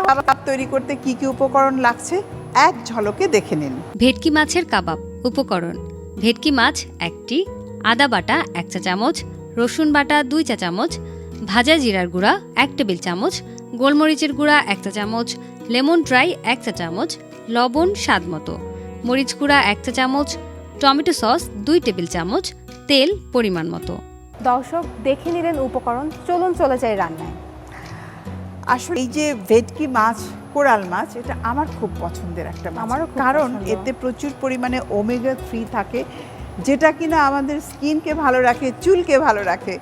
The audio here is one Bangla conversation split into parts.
কাবাব তৈরি করতে কি কি উপকরণ লাগছে এক ঝলকে দেখে নিন। ভেটকি মাছের কাবাব। উপকরণ: ভেটকি মাছ 1টি, আদা বাটা 1 চা চামচ, রসুন বাটা 2 চা চামচ, ভাজা জিরার গুঁড়া 1 টেবিল চামচ, গোলমরিচের গুঁড়া 1 চা চামচ, লেমন ড্রাই 1 চা চামচ, লবণ স্বাদ মতো, মরিচ গুঁড়া 1 চা চামচ, টমেটো সস 2 টেবিল চামচ, তেল পরিমাণ মতো। দর্শক দেখে নিলেন উপকরণ, চলুন চলে যাই রান্নায়। আসলে এই যে ভেটকি মাছ, কোরাল মাছ, এটা আমার খুব পছন্দের একটা মাছ। আমারও খুব কারণ পছন্দ। এতে প্রচুর পরিমাণে ওমেগা 3 থাকে, যেটা কিনা আমাদের স্কিনকে ভালো রাখে, চুলকে ভালো রাখে।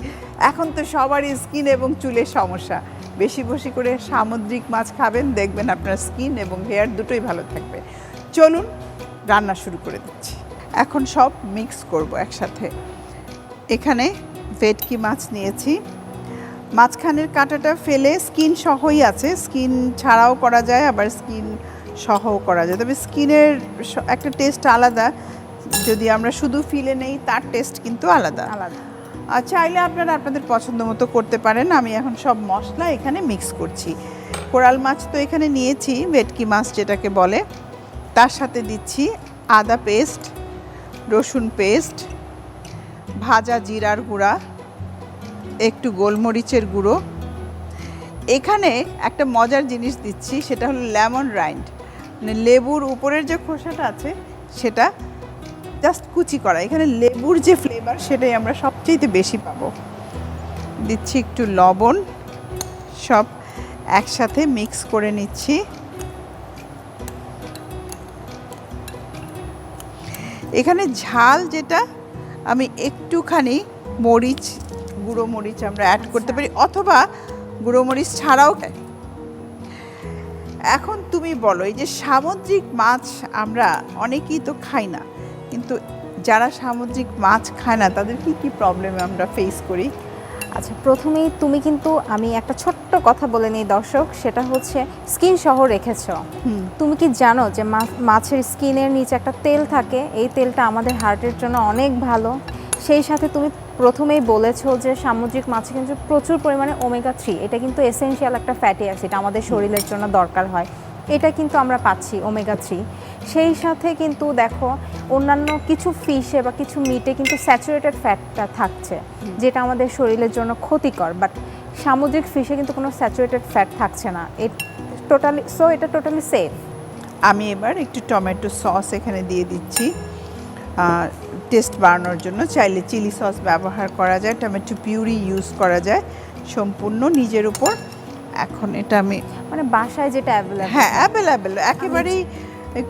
এখন তো সবারই স্কিন এবং চুলের সমস্যা। বেশি বেশি করে সামুদ্রিক মাছ খাবেন, দেখবেন আপনার স্কিন এবং হেয়ার দুটোই ভালো থাকবে। চলুন রান্না শুরু করে দিচ্ছি। এখন সব মিক্স করব একসাথে। এখানে ভেটকি মাছ নিয়েছি, মাঝখানের কাঁটাটা ফেলে স্কিন সহই আছে, স্কিন ছাড়াও করা যায়, আবার স্কিন সহও করা যায়। তবে স্কিনের একটা টেস্ট আলাদা, যদি আমরা শুধু ফিলে নেই তার টেস্ট কিন্তু আলাদা। আর চাইলে আপনারা আপনাদের পছন্দ মতো করতে পারেন। আমি এখন সব মশলা এখানে মিক্স করছি। কোরাল মাছ তো এখানে নিয়েছি, ভেটকি মাছ যেটাকে বলে, তার সাথে দিচ্ছি আদা পেস্ট, রসুন পেস্ট, ভাজা জিরার গুঁড়া, একটু গোলমরিচের গুঁড়ো। এখানে একটা মজার জিনিস দিচ্ছি, সেটা হলো লেমন রাইন্ড, মানে লেবুর উপরের যে খোসাটা আছে সেটা জাস্ট কুচি করা। এখানে লেবুর যে ফ্লেভার সেটাই আমরা সবচেয়ে বেশি পাবো। দিচ্ছি একটু লবণ, সব একসাথে মিক্স করে নিচ্ছি। এখানে ঝাল যেটা, আমি একটুখানি মরিচ, গুঁড়ো মরিচ আমরা অ্যাড করতে পারি, অথবা গুঁড়ো মরিচ ছাড়াও খাই। এখন তুমি বলো, এই যে সামুদ্রিক মাছ আমরা অনেকেই তো খাই না, কিন্তু যারা সামুদ্রিক মাছ খায় না তাদের কি কি প্রবলেম আমরা ফেস করি? আচ্ছা, প্রথমেই তুমি কিন্তু, আমি একটা ছোট্ট কথা বলে নিই দর্শক, সেটা হচ্ছে স্কিন সহ রেখেছ। তুমি কি জানো যে মাছের স্কিনের নিচে একটা তেল থাকে, এই তেলটা আমাদের হার্টের জন্য অনেক ভালো। সেই সাথে তুমি প্রথমেই বলেছো যে সামুদ্রিক মাছে কিন্তু প্রচুর পরিমাণে ওমেগা 3, এটা কিন্তু এসেনশিয়াল একটা ফ্যাটি অ্যাসিড, আমাদের শরীরের জন্য দরকার হয়, এটা কিন্তু আমরা পাচ্ছি ওমেগা 3। সেই সাথে কিন্তু দেখো অন্যান্য কিছু ফিশে বা কিছু মিটে কিন্তু স্যাচুরেটেড ফ্যাটটা থাকছে, যেটা আমাদের শরীরের জন্য ক্ষতিকর, বাট সামুদ্রিক ফিশে কিন্তু কোনো স্যাচুরেটেড ফ্যাট থাকছে না, এটা টোটালি সেফ। আমি এবার একটু টমেটো সস এখানে দিয়ে দিচ্ছি টেস্ট বাড়ানোর জন্য। চাইলে চিলি সস ব্যবহার করা যায়, টমেটো পিউরি ইউজ করা যায়, সম্পূর্ণ নিজের উপর। এখন এটা আমি মানে বাসায় যেটা অ্যাভেলেবল, হ্যাঁ অ্যাভেলেবেল, একেবারেই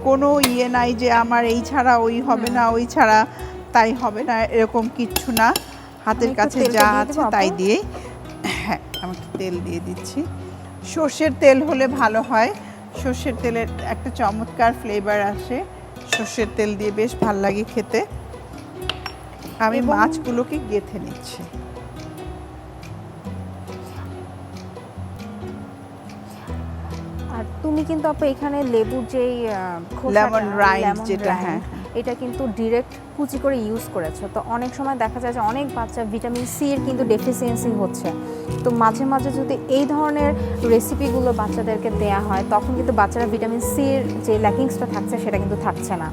কোনো ইয়ে নাই যে আমার এই ছাড়া ওই হবে না, ওই ছাড়া তাই হবে না, এরকম কিচ্ছু না। হাতের কাছে যা আছে তাই দিয়েই। হ্যাঁ, আমাকে তেল দিয়ে দিচ্ছি। সর্ষের তেল হলে ভালো হয়, সর্ষের তেলের একটা চমৎকার ফ্লেভার আসে, সর্ষের তেল দিয়ে বেশ ভালো লাগে খেতে। আমি মাছগুলোকে গেঁথে নিচ্ছি। আর তুমি কিন্তু আপু এখানে লেবুর যেই লেমন রাইন্ড যেটা, হ্যাঁ এটা কিন্তু ডিরেক্ট কুচি করে ইউজ করেছো। তো অনেক সময় দেখা যায় যে অনেক বাচ্চা ভিটামিন সি এর কিন্তু ডেফিসিয়েন্সি হচ্ছে, তো মাঝে মাঝে যদি এই ধরনের রেসিপিগুলো বাচ্চাদেরকে দেয়া হয়, তখন কিন্তু বাচ্চারা ভিটামিন সি এর যে ল্যাকিংসটা থাকছে সেটা কিন্তু থাকছে না।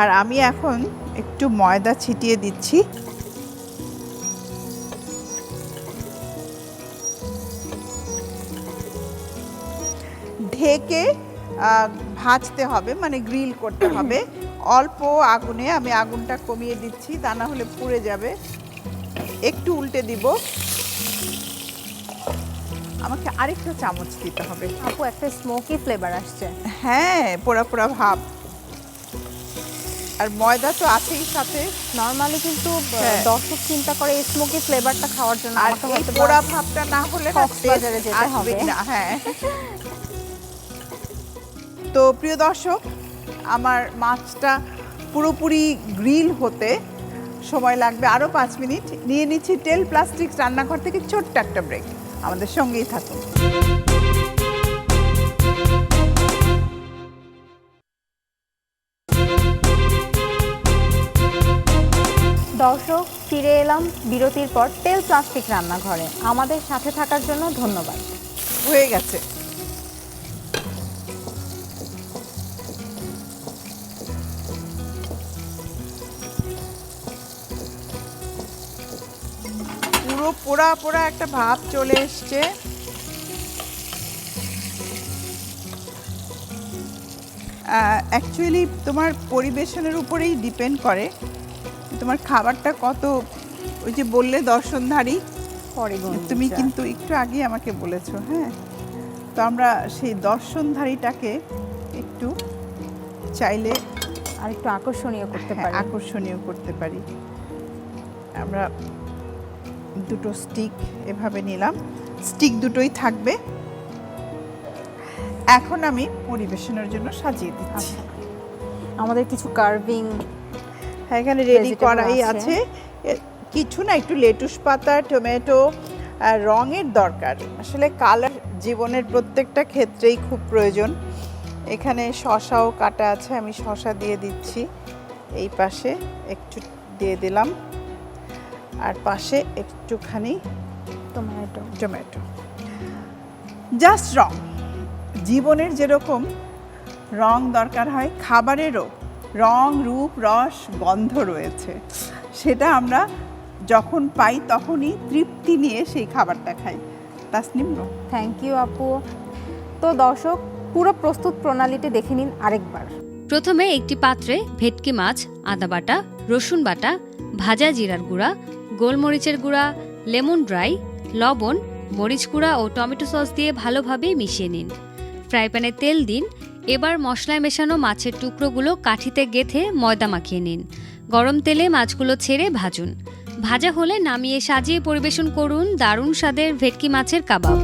আর আমি এখন একটু ময়দা ছিটিয়ে দিচ্ছি। ঢেকে ভাজতে হবে, মানে গ্রিল করতে হবে অল্প আগুনে। আমি আগুনটা কমিয়ে দিচ্ছি, তা না হলে পুড়ে যাবে। একটু উল্টে দিব। আমাকে আরেকটা চামচ দিতে হবে। আপু একটা স্মোকি ফ্লেভার আসছে। হ্যাঁ, পোড়া পোড়া ভাব, আর ময়দা তো আছেই সাথে। নরমালি কিন্তু দর্শক চিন্তা করে এই স্মোকি ফ্লেভারটা খাওয়ার জন্য, আর এই পোড়া ভাবটা না হলে কক্সবাজারে যেতে হবে না। হ্যাঁ, তো প্রিয় দর্শক, আমার মাছটা পুরোপুরি গ্রিল হতে সময় লাগবে আরও 5 মিনিট। নিয়ে নিচ্ছি টেল প্লাস্টিক্স রান্নাঘর থেকে ছোট্ট একটা ব্রেক। আমাদের সঙ্গেই থাকুন। দর্শক, ফিরে এলাম বিরতির পর টেল প্লাস্টিক রান্নাঘরে। আমাদের সাথে থাকার জন্য ধন্যবাদ। হয়ে গেছে। পোড়া পোড়া একটা ভাব চলে এসছে। অ্যাকচুয়ালি তোমার পরিবেশনের উপরেই ডিপেন্ড করে তোমার খাবারটা কত, ওই যে বললে দর্শনধারী, তুমি কিন্তু একটু আগে আমাকে বলেছো। হ্যাঁ, তো আমরা সেই দর্শনধারীটাকে একটু চাইলে আর একটু আকর্ষণীয় করতে পারি। আকর্ষণীয় করতে পারি। আমরা দুটো স্টিক এভাবে নিলাম, স্টিক দুটোই থাকবে। এখন আমি পরিবেশনের জন্য সাজিয়ে দিচ্ছি। আমাদের কিছু কার্ভিং এখানে রেডি vegetable করাই আছে। কিছু না, একটু লেটুস পাতা, টমেটো, আর রঙের দরকার। আসলে কালার জীবনের প্রত্যেকটা ক্ষেত্রেই খুব প্রয়োজন। এখানে শসাও কাটা আছে, আমি শসা দিয়ে দিচ্ছি। এই পাশে একটু দিয়ে দিলাম, আর পাশে একটুখানি টমেটো। জাস্ট রং, জীবনের যেরকম রং দরকার হয়, খাবারেরও রং, রূপ, রস, গন্ধ রয়েছে। সেটা আমরা যখন পাই তখনই তৃপ্তি নিয়ে সেই খাবারটা খাই। তাসনিম, থ্যাংক ইউ আপু। তো দর্শক, পুরো প্রস্তুত প্রণালীটি দেখে নিন আরেকবার। প্রথমে একটি পাত্রে ভেটকি মাছ, আদা বাটা, রসুন বাটা, ভাজা জিরার গুঁড়া, গোলমরিচের গুঁড়া, লেমন ড্রাই, লবণ, মরিচ গুঁড়া ও টমেটো সস দিয়ে ভালোভাবে মিশিয়ে নিন। ফ্রাই প্যানে তেল দিন। এবার মশলায় মেশানো মাছের টুকরোগুলো কাঠিতে গেঁথে ময়দা মাখিয়ে নিন। গরম তেলে মাছগুলো ছেড়ে ভাজুন। ভাজা হলে নামিয়ে সাজিয়ে পরিবেশন করুন দারুণ স্বাদের ভেটকি মাছের কাবাব।